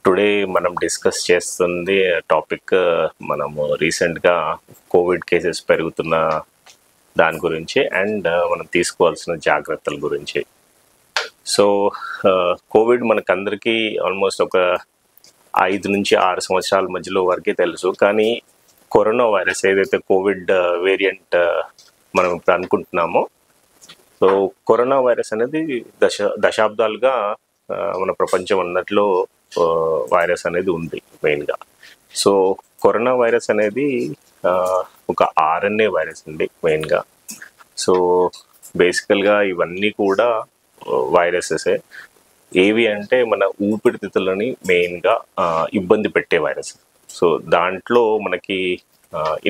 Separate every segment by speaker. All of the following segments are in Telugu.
Speaker 1: టుడే మనం డిస్కస్ చేస్తుంది టాపిక్ మనము రీసెంట్గా కోవిడ్ కేసెస్ పెరుగుతున్న దాని గురించి అండ్ మనం తీసుకోవాల్సిన జాగ్రత్తల గురించి. సో కోవిడ్ మనకందరికీ ఆల్మోస్ట్ ఒక 5 నుంచి 6 సంవత్సరాల మధ్యలో వరకే తెలుసు. కానీ కరోనా వైరస్ ఏదైతే కోవిడ్ వేరియంట్ మనం ఇప్పుడు అనుకుంటున్నామో, సో కరోనా వైరస్ అనేది దశాబ్దాలుగా మన ప్రపంచం అన్నట్లో వైరస్ అనేది ఉంది మెయిన్గా. సో కరోనా వైరస్ అనేది ఒక ఆర్ఎన్ఏ వైరస్ అండి మెయిన్గా. సో బేసికల్గా ఇవన్నీ కూడా వైరసెసే. ఏవి అంటే మన ఊపిరితిత్తులని మెయిన్గా ఇబ్బంది పెట్టే వైరస్. సో దాంట్లో మనకి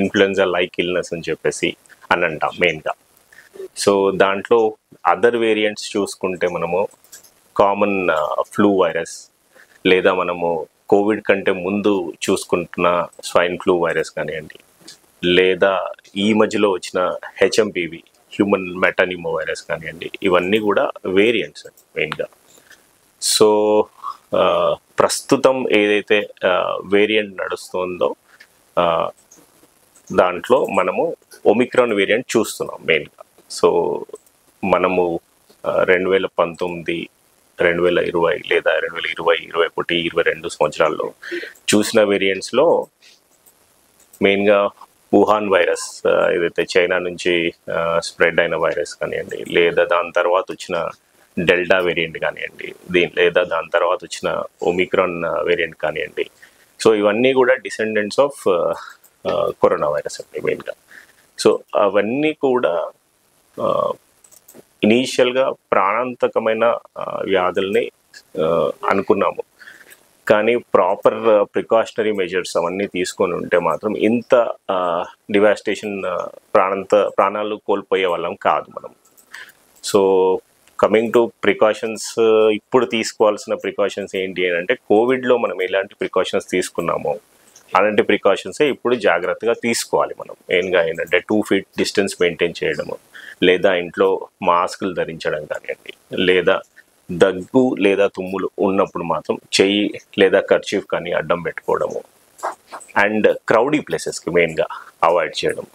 Speaker 1: ఇన్ఫ్లుయెన్జా లైక్ ఇల్నెస్ అని చెప్పేసి అని అంటాం మెయిన్గా. సో దాంట్లో అదర్ వేరియంట్స్ చూసుకుంటే మనము కామన్ ఫ్లూ వైరస్, లేదా మనము కోవిడ్ కంటే ముందు చూసుకుంటున్న స్వైన్ ఫ్లూ వైరస్ కానివ్వండి, లేదా ఈ మధ్యలో వచ్చిన హెచ్ఎంపివి హ్యూమన్ మెటానిమో వైరస్ కానివ్వండి, ఇవన్నీ కూడా వేరియంట్స్ మెయిన్గా. సో ప్రస్తుతం ఏదైతే వేరియంట్ నడుస్తుందో దాంట్లో మనము ఒమిక్రాన్ వేరియంట్ చూస్తున్నాం మెయిన్గా. సో మనము 2019, 2020 లేదా 2020, 2021, 2022 సంవత్సరాల్లో చూసిన వేరియంట్స్లో మెయిన్గా వుహాన్ వైరస్ ఏదైతే చైనా నుంచి స్ప్రెడ్ అయిన వైరస్ కానివ్వండి, లేదా దాని తర్వాత వచ్చిన డెల్టా వేరియంట్ కానివ్వండి, లేదా దాని తర్వాత వచ్చిన ఒమిక్రాన్ వేరియంట్ కానివ్వండి. సో ఇవన్నీ కూడా డిసెండెంట్స్ ఆఫ్ కరోనా వైరస్ అండి మెయిన్గా. సో అవన్నీ కూడా ఇనీషియల్గా ప్రాణాంతకమైన వ్యాధుల్ని అనుకున్నాము. కానీ ప్రాపర్ ప్రికాషనరీ మెజర్స్ అవన్నీ తీసుకొని ఉంటే మాత్రం ఇంత డివాస్టేషన్ ప్రాణాలు కోల్పోయే వాళ్ళం కాదు మనం. సో కమింగ్ టు ప్రికాషన్స్, ఇప్పుడు తీసుకోవాల్సిన ప్రికాషన్స్ ఏంటి అని అంటే, కోవిడ్లో మనం ఎలాంటి ప్రికాషన్స్ తీసుకున్నామో అలాంటి ప్రికాషన్సే ఇప్పుడు జాగ్రత్తగా తీసుకోవాలి మనం. మెయిన్గా ఏంటంటే 2 feet డిస్టెన్స్ మెయింటైన్ చేయడము, లేదా ఇంట్లో మాస్కులు ధరించడం కానివ్వండి, లేదా దగ్గు లేదా తుమ్ములు ఉన్నప్పుడు మాత్రం చెయ్యి లేదా కర్చీఫ్ కానీ అడ్డం పెట్టుకోవడము, అండ్ క్రౌడీ ప్లేసెస్కి మెయిన్గా అవాయిడ్ చేయడం.